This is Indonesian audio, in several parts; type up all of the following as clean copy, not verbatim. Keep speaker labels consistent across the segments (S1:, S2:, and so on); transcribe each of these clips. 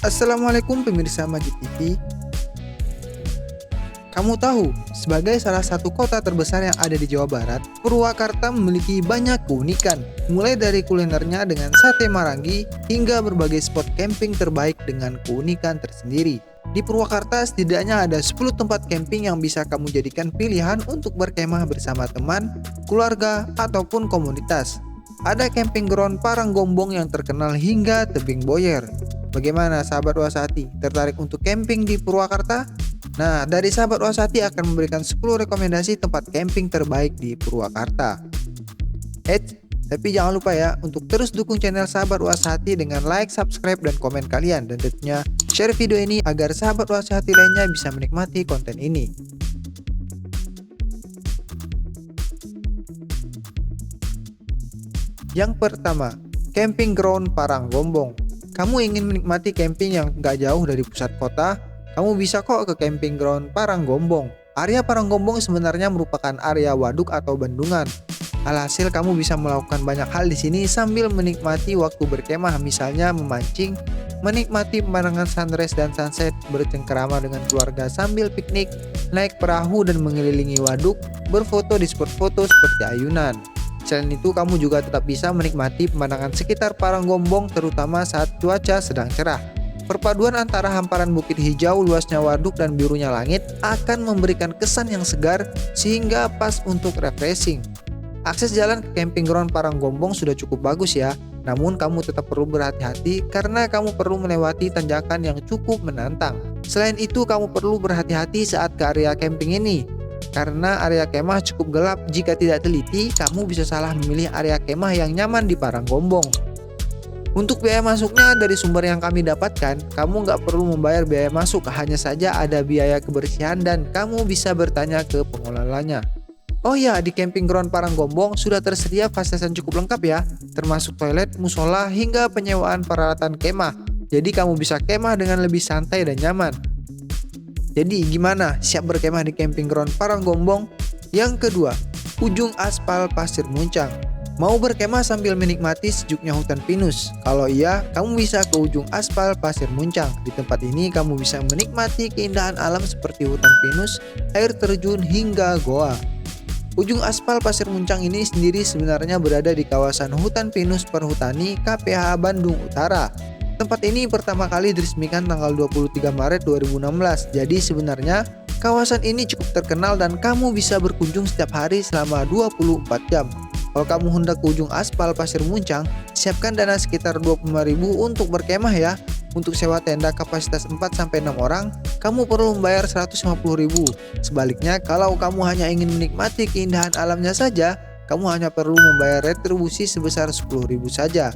S1: Assalamualaikum pemirsa Majid TV. Kamu tahu, sebagai salah satu kota terbesar yang ada di Jawa Barat, Purwakarta memiliki banyak keunikan, mulai dari kulinernya dengan sate Marangi hingga berbagai spot camping terbaik dengan keunikan tersendiri. Di Purwakarta setidaknya ada 10 tempat camping yang bisa kamu jadikan pilihan untuk berkemah bersama teman, keluarga, ataupun komunitas. Ada camping ground Paranggombong yang terkenal hingga tebing Boyer. Bagaimana sahabat Wasati, tertarik untuk camping di Purwakarta? Nah, dari sahabat Wasati akan memberikan 10 rekomendasi tempat camping terbaik di Purwakarta. Tapi jangan lupa ya untuk terus dukung channel sahabat Wasati dengan like, subscribe, dan komen kalian. Dan tentunya share video ini agar sahabat Wasati lainnya bisa menikmati konten ini. Yang pertama, camping ground Paranggombong. Kamu ingin menikmati camping yang gak jauh dari pusat kota? Kamu bisa kok ke camping ground Paranggombong. Area Paranggombong sebenarnya merupakan area waduk atau bendungan. Alhasil kamu bisa melakukan banyak hal di sini sambil menikmati waktu berkemah, misalnya memancing, menikmati pemandangan sunrise dan sunset, bercengkerama dengan keluarga sambil piknik, naik perahu dan mengelilingi waduk, berfoto di spot foto seperti ayunan. Selain itu, kamu juga tetap bisa menikmati pemandangan sekitar Paranggombong terutama saat cuaca sedang cerah. Perpaduan antara hamparan bukit hijau, luasnya waduk, dan birunya langit akan memberikan kesan yang segar sehingga pas untuk refreshing. Akses jalan ke camping ground Paranggombong sudah cukup bagus ya, namun kamu tetap perlu berhati-hati karena kamu perlu melewati tanjakan yang cukup menantang. Selain itu, kamu perlu berhati-hati saat ke area camping ini, karena area kemah cukup gelap. Jika tidak teliti, kamu bisa salah memilih area kemah yang nyaman di Paranggombong. Untuk biaya masuknya dari sumber yang kami dapatkan, kamu nggak perlu membayar biaya masuk, hanya saja ada biaya kebersihan dan kamu bisa bertanya ke pengelolanya. Oh ya, di camping ground Paranggombong sudah tersedia fasilitas cukup lengkap ya, termasuk toilet, musola, hingga penyewaan peralatan kemah. Jadi kamu bisa kemah dengan lebih santai dan nyaman. Jadi gimana? Siap berkemah di camping ground Paranggombong? Yang kedua, Ujung Aspal Pasir Muncang. Mau berkemah sambil menikmati sejuknya hutan pinus? Kalau iya, kamu bisa ke Ujung Aspal Pasir Muncang. Di tempat ini kamu bisa menikmati keindahan alam seperti hutan pinus, air terjun, hingga goa. Ujung Aspal Pasir Muncang ini sendiri sebenarnya berada di kawasan hutan pinus Perhutani KPH Bandung Utara. Tempat ini pertama kali diresmikan tanggal 23 Maret 2016. Jadi sebenarnya kawasan ini cukup terkenal dan kamu bisa berkunjung setiap hari selama 24 jam. Kalau kamu hendak ke Ujung Aspal Pasir Muncang, siapkan dana sekitar 25.000 untuk berkemah ya. Untuk sewa tenda kapasitas 4-6 orang, kamu perlu membayar 150.000. Sebaliknya, kalau kamu hanya ingin menikmati keindahan alamnya saja, kamu hanya perlu membayar retribusi sebesar 10.000 saja.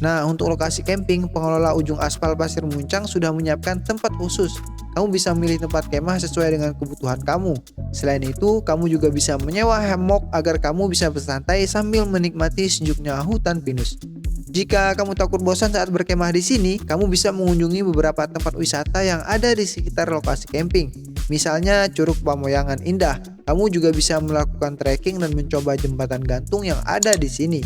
S1: Nah, untuk lokasi camping, pengelola Ujung Aspal Pasir Muncang sudah menyiapkan tempat khusus. Kamu bisa memilih tempat kemah sesuai dengan kebutuhan kamu. Selain itu, kamu juga bisa menyewa hammock agar kamu bisa bersantai sambil menikmati sejuknya hutan pinus. Jika kamu takut bosan saat berkemah di sini, kamu bisa mengunjungi beberapa tempat wisata yang ada di sekitar lokasi camping. Misalnya Curug Pamoyangan Indah. Kamu juga bisa melakukan trekking dan mencoba jembatan gantung yang ada di sini.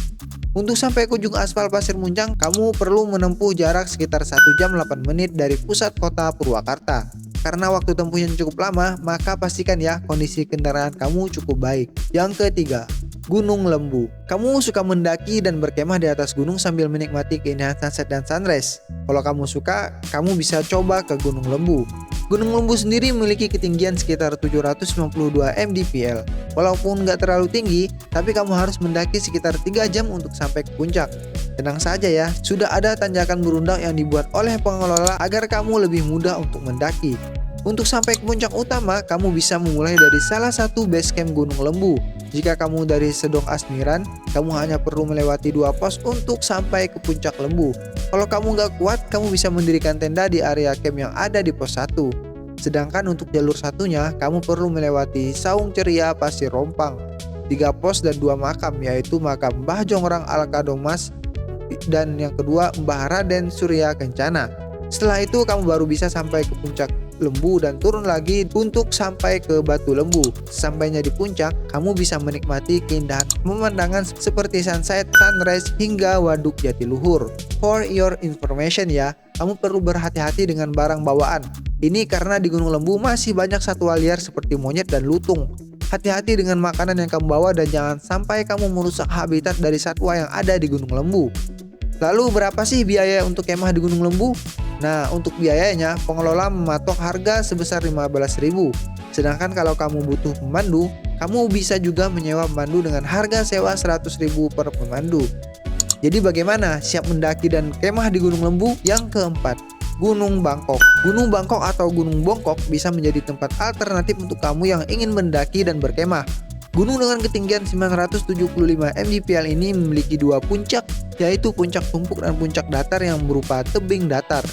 S1: Untuk sampai ke Ujung Aspal Pasir Muncang, kamu perlu menempuh jarak sekitar 1 jam 8 menit dari pusat kota Purwakarta. Karena waktu tempuhnya cukup lama, maka pastikan ya kondisi kendaraan kamu cukup baik. Yang ketiga, Gunung Lembu. Kamu suka mendaki dan berkemah di atas gunung sambil menikmati keindahan sunset dan sunrise? Kalau kamu suka, kamu bisa coba ke Gunung Lembu. Gunung Lembu sendiri memiliki ketinggian sekitar 792 mdpl. Walaupun nggak terlalu tinggi, tapi kamu harus mendaki sekitar 3 jam untuk sampai ke puncak. Tenang saja ya, sudah ada tanjakan berundak yang dibuat oleh pengelola agar kamu lebih mudah untuk mendaki. Untuk sampai ke puncak utama, kamu bisa memulai dari salah satu base camp Gunung Lembu. Jika kamu dari Sedong Asmiran, kamu hanya perlu melewati 2 pos untuk sampai ke puncak Lembu. Kalau kamu nggak kuat, kamu bisa mendirikan tenda di area camp yang ada di pos 1. Sedangkan untuk jalur satunya, kamu perlu melewati Saung Ceria Pasir Rompang, 3 pos dan 2 makam, yaitu makam Mbah Jongrang Alkadomas dan yang kedua Mbah Raden Surya Kencana. Setelah itu kamu baru bisa sampai ke puncak Lembu dan turun lagi untuk sampai ke Batu Lembu. Sampainya di puncak, kamu bisa menikmati keindahan pemandangan seperti sunset, sunrise, hingga Waduk Jatiluhur. For your information ya, kamu perlu berhati-hati dengan barang bawaan. Ini karena di Gunung Lembu masih banyak satwa liar seperti monyet dan lutung. Hati-hati dengan makanan yang kamu bawa dan jangan sampai kamu merusak habitat dari satwa yang ada di Gunung Lembu. Lalu berapa sih biaya untuk kemah di Gunung Lembu? Nah, untuk biayanya pengelola mematok harga sebesar 15.000. Sedangkan kalau kamu butuh pemandu, kamu bisa juga menyewa pemandu dengan harga sewa 100.000 per pemandu. Jadi bagaimana siap mendaki dan kemah di Gunung Lembu? Yang keempat, Gunung Bangkok. Gunung Bangkok atau Gunung Bongkok bisa menjadi tempat alternatif untuk kamu yang ingin mendaki dan berkemah. Gunung dengan ketinggian 975 mdpl ini memiliki dua puncak, yaitu puncak tumpuk dan puncak datar yang berupa tebing datar.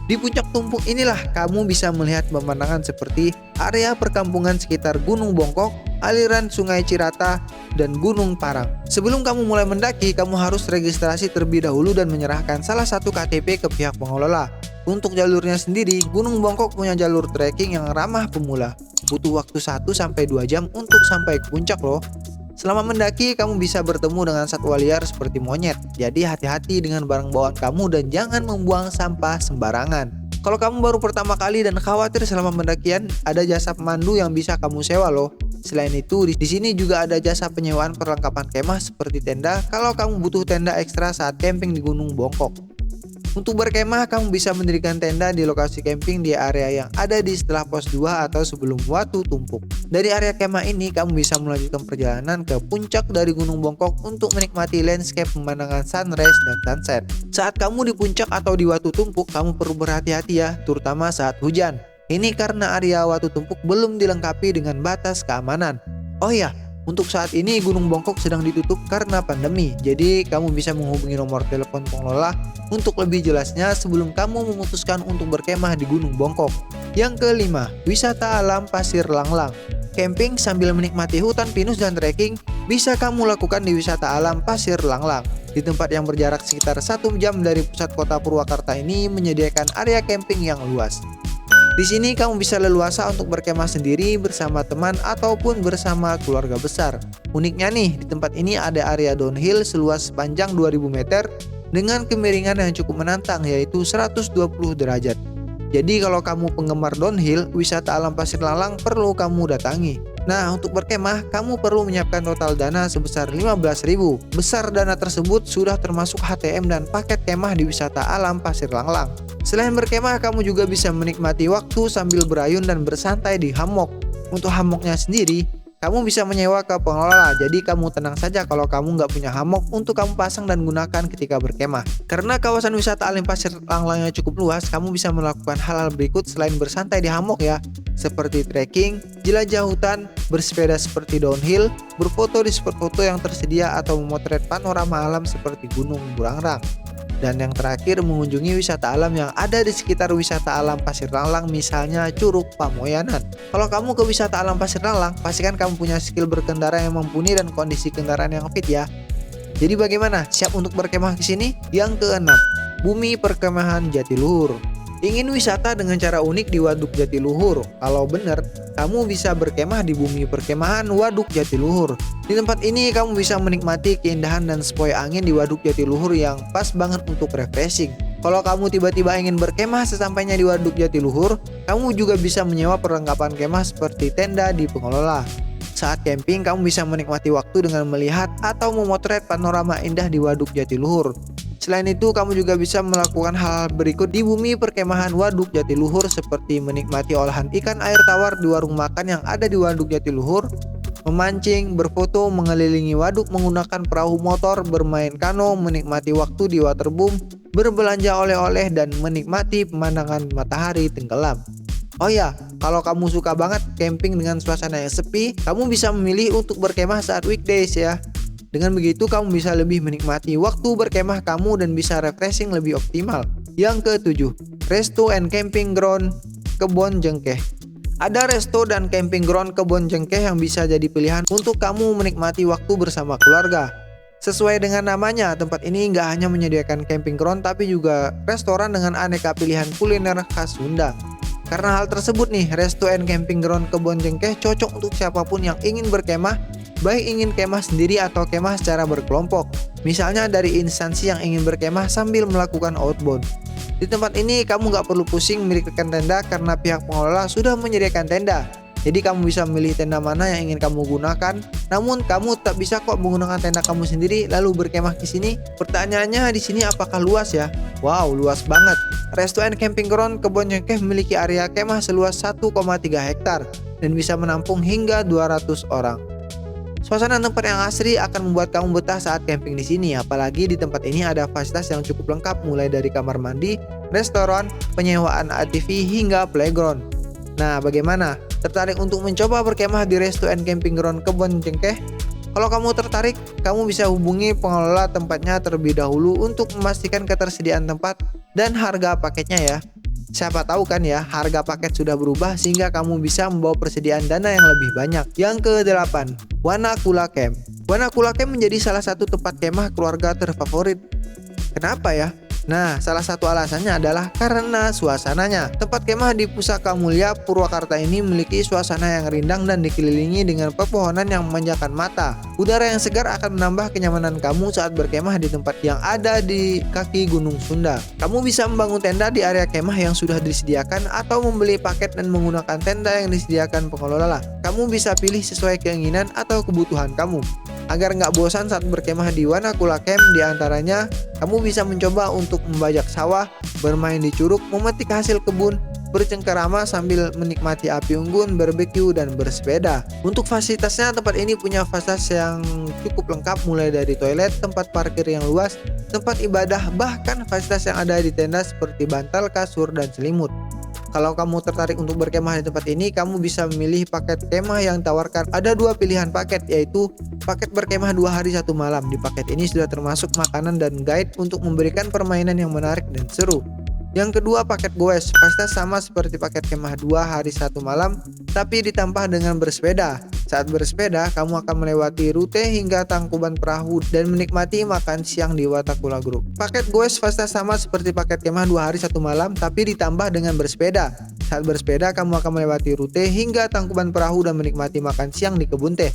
S1: Di puncak tumpuk inilah kamu bisa melihat pemandangan seperti area perkampungan sekitar Gunung Bongkok, aliran Sungai Cirata, dan Gunung Parang. Sebelum kamu mulai mendaki, kamu harus registrasi terlebih dahulu dan menyerahkan salah satu KTP ke pihak pengelola. Untuk jalurnya sendiri, Gunung Bongkok punya jalur trekking yang ramah pemula. Butuh waktu 1-2 jam untuk sampai ke puncak loh. Selama mendaki, kamu bisa bertemu dengan satwa liar seperti monyet. Jadi hati-hati dengan barang bawaan kamu dan jangan membuang sampah sembarangan. Kalau kamu baru pertama kali dan khawatir selama pendakian, ada jasa pemandu yang bisa kamu sewa loh. Selain itu, di sini juga ada jasa penyewaan perlengkapan kemah seperti tenda kalau kamu butuh tenda ekstra saat camping di Gunung Bongkok. Untuk berkemah, kamu bisa mendirikan tenda di lokasi camping di area yang ada di setelah pos 2 atau sebelum Watu Tumpuk. Dari area kemah ini, kamu bisa melanjutkan perjalanan ke puncak dari Gunung Bongkok untuk menikmati landscape pemandangan sunrise dan sunset. Saat kamu di puncak atau di Watu Tumpuk, kamu perlu berhati-hati ya, terutama saat hujan. Ini karena area Watu Tumpuk belum dilengkapi dengan batas keamanan. Oh ya, untuk saat ini Gunung Bongkok sedang ditutup karena pandemi. Jadi kamu bisa menghubungi nomor telepon pengelola untuk lebih jelasnya sebelum kamu memutuskan untuk berkemah di Gunung Bongkok. Yang kelima, wisata alam Pasir Langlang. Camping sambil menikmati hutan pinus dan trekking bisa kamu lakukan di wisata alam Pasir Langlang. Di tempat yang berjarak sekitar 1 jam dari pusat kota Purwakarta ini menyediakan area camping yang luas. Di sini kamu bisa leluasa untuk berkemah sendiri, bersama teman, ataupun bersama keluarga besar. Uniknya nih, di tempat ini ada area downhill seluas sepanjang 2000 meter dengan kemiringan yang cukup menantang yaitu 120 derajat. Jadi kalau kamu penggemar downhill, wisata alam Pasir Langlang perlu kamu datangi. Nah, untuk berkemah, kamu perlu menyiapkan total dana sebesar 15.000. Besar dana tersebut sudah termasuk HTM dan paket kemah di wisata alam Pasir Langlang. Selain berkemah, kamu juga bisa menikmati waktu sambil berayun dan bersantai di hammock. Untuk hammocknya sendiri, kamu bisa menyewa ke pengelola, jadi kamu tenang saja kalau kamu nggak punya hammock untuk kamu pasang dan gunakan ketika berkemah. Karena kawasan wisata alam Pasir Langlangnya cukup luas, kamu bisa melakukan hal-hal berikut selain bersantai di hammock ya, seperti trekking, jelajah hutan, bersepeda seperti downhill, berfoto di spot foto yang tersedia atau memotret panorama alam seperti Gunung Burangrang. Dan yang terakhir, mengunjungi wisata alam yang ada di sekitar wisata alam Pasir Langlang, misalnya Curug Pamoyanan. Kalau kamu ke wisata alam Pasir Langlang, pastikan kamu punya skill berkendara yang mumpuni dan kondisi kendaraan yang fit ya. Jadi bagaimana? Siap untuk berkemah di sini? Yang keenam, Bumi Perkemahan Jatiluhur. Ingin wisata dengan cara unik di Waduk Jatiluhur? Kalau benar, kamu bisa berkemah di Bumi Perkemahan Waduk Jatiluhur. Di tempat ini kamu bisa menikmati keindahan dan sepoi angin di Waduk Jatiluhur yang pas banget untuk refreshing. Kalau kamu tiba-tiba ingin berkemah sesampainya di Waduk Jatiluhur, kamu juga bisa menyewa perlengkapan kemah seperti tenda di pengelola. Saat camping, kamu bisa menikmati waktu dengan melihat atau memotret panorama indah di Waduk Jatiluhur. Selain itu, kamu juga bisa melakukan hal berikut di Bumi Perkemahan Waduk Jatiluhur seperti menikmati olahan ikan air tawar di warung makan yang ada di Waduk Jatiluhur, memancing, berfoto mengelilingi waduk menggunakan perahu motor, bermain kano, menikmati waktu di waterboom, berbelanja oleh-oleh, dan menikmati pemandangan matahari tenggelam. Oh ya, kalau kamu suka banget camping dengan suasana yang sepi, kamu bisa memilih untuk berkemah saat weekdays ya. Dengan begitu kamu bisa lebih menikmati waktu berkemah kamu dan bisa refreshing lebih optimal. Yang ketujuh, Resto and Camping Ground Kebon Jengkeh. Ada resto dan camping ground Kebon Jengkeh yang bisa jadi pilihan untuk kamu menikmati waktu bersama keluarga. Sesuai dengan namanya, tempat ini nggak hanya menyediakan camping ground tapi juga restoran dengan aneka pilihan kuliner khas Sunda. Karena hal tersebut nih, Resto and Camping Ground Kebon Jengkeh cocok untuk siapapun yang ingin berkemah, baik ingin kemah sendiri atau kemah secara berkelompok. Misalnya dari instansi yang ingin berkemah sambil melakukan outbound. Di tempat ini kamu nggak perlu pusing memilihkan tenda karena pihak pengelola sudah menyediakan tenda. Jadi kamu bisa memilih tenda mana yang ingin kamu gunakan. Namun kamu tak bisa kok menggunakan tenda kamu sendiri lalu berkemah di sini. Pertanyaannya di sini apakah luas ya? Wow, luas banget. Resto and Camping Ground Kebon Cengkeh memiliki area kemah seluas 1,3 hektar dan bisa menampung hingga 200 orang. Suasana tempat yang asri akan membuat kamu betah saat camping di sini. Apalagi di tempat ini ada fasilitas yang cukup lengkap mulai dari kamar mandi, restoran, penyewaan ATV hingga playground. Nah, bagaimana? Tertarik untuk mencoba berkemah di Resto and Camping Ground Kebon Cengkeh? Kalau kamu tertarik, kamu bisa hubungi pengelola tempatnya terlebih dahulu untuk memastikan ketersediaan tempat dan harga paketnya ya. Siapa tahu kan ya, harga paket sudah berubah sehingga kamu bisa membawa persediaan dana yang lebih banyak. Yang ke-8, Wanakula Camp. Wanakula Camp menjadi salah satu tempat kemah keluarga terfavorit. Kenapa ya? Nah, salah satu alasannya adalah karena suasananya. Tempat kemah di Pusaka Mulia, Purwakarta ini memiliki suasana yang rindang dan dikelilingi dengan pepohonan yang memanjakan mata. Udara yang segar akan menambah kenyamanan kamu saat berkemah di tempat yang ada di kaki Gunung Sunda. Kamu bisa membangun tenda di area kemah yang sudah disediakan atau membeli paket dan menggunakan tenda yang disediakan pengelola. Kamu bisa pilih sesuai keinginan atau kebutuhan kamu. Agar nggak bosan saat berkemah di Wanakula Camp, diantaranya kamu bisa mencoba untuk membajak sawah, bermain di curug, memetik hasil kebun, bercengkerama sambil menikmati api unggun, barbeque, dan bersepeda. Untuk fasilitasnya, tempat ini punya fasilitas yang cukup lengkap mulai dari toilet, tempat parkir yang luas, tempat ibadah, bahkan fasilitas yang ada di tenda seperti bantal, kasur, dan selimut. Kalau kamu tertarik untuk berkemah di tempat ini, kamu bisa memilih paket kemah yang ditawarkan. Ada 2 pilihan paket, yaitu paket berkemah 2 hari 1 malam. Di paket ini sudah termasuk makanan dan guide untuk memberikan permainan yang menarik dan seru. Yang kedua, paket goes. Fasilitas sama seperti paket kemah 2 hari 1 malam, tapi ditambah dengan bersepeda. Saat bersepeda, kamu akan melewati rute hingga Tangkuban Perahu dan menikmati makan siang di Wanakula Group. Paket goes fasilitas sama seperti paket kemah 2 hari 1 malam, tapi ditambah dengan bersepeda. Saat bersepeda, kamu akan melewati rute hingga Tangkuban Perahu dan menikmati makan siang di kebun teh.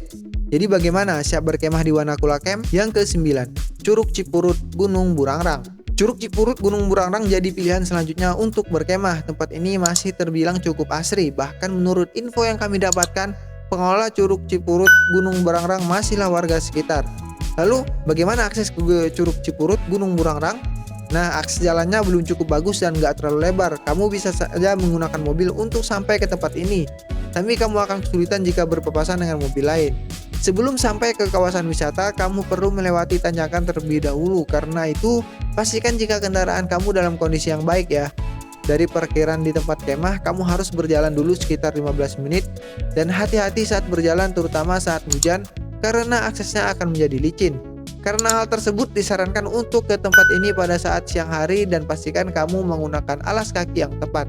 S1: Jadi bagaimana, siap berkemah di Wanakula Camp? Yang ke-9, Curug Cipurut, Gunung Burangrang. Curug Cipurut Gunung Burangrang jadi pilihan selanjutnya untuk berkemah. Tempat ini masih terbilang cukup asri, bahkan menurut info yang kami dapatkan, pengelola Curug Cipurut Gunung Burangrang masihlah warga sekitar. Lalu, bagaimana akses ke Curug Cipurut Gunung Burangrang? Nah, akses jalannya belum cukup bagus dan nggak terlalu lebar. Kamu bisa saja menggunakan mobil untuk sampai ke tempat ini, tapi kamu akan kesulitan jika berpapasan dengan mobil lain. Sebelum sampai ke kawasan wisata, kamu perlu melewati tanjakan terlebih dahulu. Karena itu, pastikan jika kendaraan kamu dalam kondisi yang baik ya. Dari parkiran di tempat kemah, kamu harus berjalan dulu sekitar 15 menit. Dan hati-hati saat berjalan, terutama saat hujan, karena aksesnya akan menjadi licin. Karena hal tersebut disarankan untuk ke tempat ini pada saat siang hari dan pastikan kamu menggunakan alas kaki yang tepat.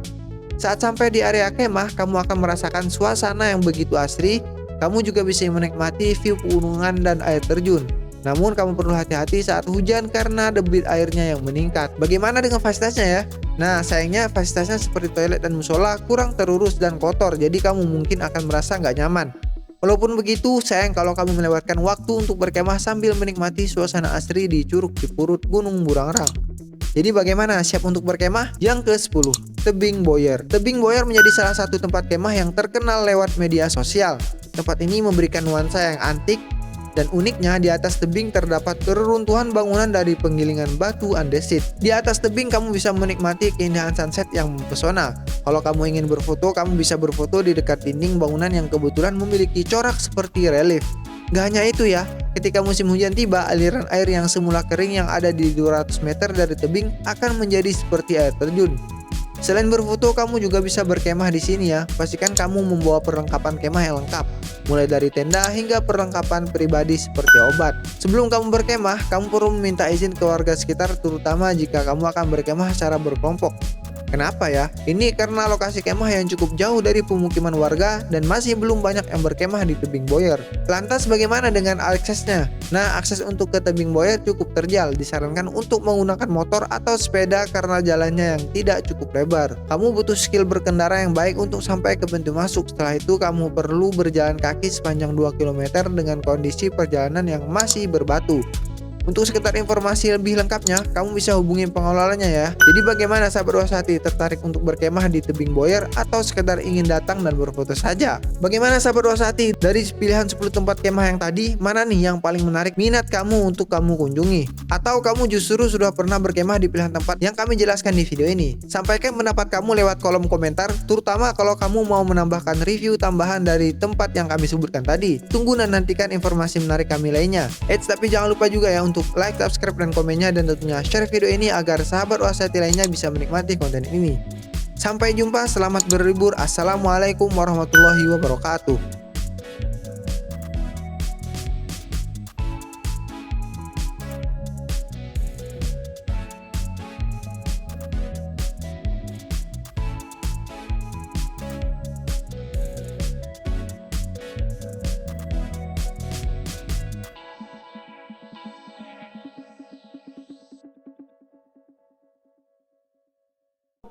S1: Saat sampai di area kemah, kamu akan merasakan suasana yang begitu asri. Kamu juga bisa menikmati view pegunungan dan air terjun. Namun kamu perlu hati-hati saat hujan karena debit airnya yang meningkat. Bagaimana dengan fasilitasnya ya? Nah, sayangnya fasilitasnya seperti toilet dan musola kurang terurus dan kotor, jadi kamu mungkin akan merasa nggak nyaman. Walaupun begitu, sayang kalau kamu melewatkan waktu untuk berkemah sambil menikmati suasana asri di Curug Cipurut Gunung Burangrang. Jadi bagaimana, siap untuk berkemah? Yang ke-10, Tebing Boyer. Tebing Boyer menjadi salah satu tempat kemah yang terkenal lewat media sosial. Tempat ini memberikan nuansa yang antik dan uniknya di atas tebing terdapat reruntuhan bangunan dari penggilingan batu andesit. Di atas tebing kamu bisa menikmati keindahan sunset yang mempesona. Kalau kamu ingin berfoto, kamu bisa berfoto di dekat dinding bangunan yang kebetulan memiliki corak seperti relief. Gak hanya itu ya, ketika musim hujan tiba, aliran air yang semula kering yang ada di 200 meter dari tebing akan menjadi seperti air terjun. Selain berfoto, kamu juga bisa berkemah di sini ya. Pastikan kamu membawa perlengkapan kemah yang lengkap, mulai dari tenda hingga perlengkapan pribadi seperti obat. Sebelum kamu berkemah, kamu perlu meminta izin ke warga sekitar, terutama jika kamu akan berkemah secara berkelompok. Kenapa ya? Ini karena lokasi kemah yang cukup jauh dari pemukiman warga dan masih belum banyak yang berkemah di Tebing Boyer. Lantas bagaimana dengan aksesnya? Nah, akses untuk ke Tebing Boyer cukup terjal. Disarankan untuk menggunakan motor atau sepeda karena jalannya yang tidak cukup lebar. Kamu butuh skill berkendara yang baik untuk sampai ke pintu masuk. Setelah itu kamu perlu berjalan kaki sepanjang 2 km dengan kondisi perjalanan yang masih berbatu. Untuk sekedar informasi lebih lengkapnya, kamu bisa hubungi pengelolanya ya. Jadi bagaimana sahabat Wasati, tertarik untuk berkemah di tebing Boyer atau sekedar ingin datang dan berfoto saja? Bagaimana sahabat Wasati, dari pilihan 10 tempat kemah yang tadi, mana nih yang paling menarik minat kamu untuk kamu kunjungi? Atau kamu justru sudah pernah berkemah di pilihan tempat yang kami jelaskan di video ini? Sampaikan pendapat kamu lewat kolom komentar, terutama kalau kamu mau menambahkan review tambahan dari tempat yang kami sebutkan tadi. Tunggu dan nantikan informasi menarik kami lainnya. Tapi jangan lupa juga ya untuk like, subscribe, dan komennya, dan tentunya share video ini agar sahabat Wasati lainnya bisa menikmati konten ini. Sampai jumpa, selamat berlibur. Assalamualaikum warahmatullahi wabarakatuh.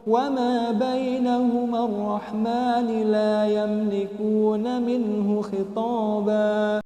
S2: وما بينهما الرحمن لا يملكون منه خطابا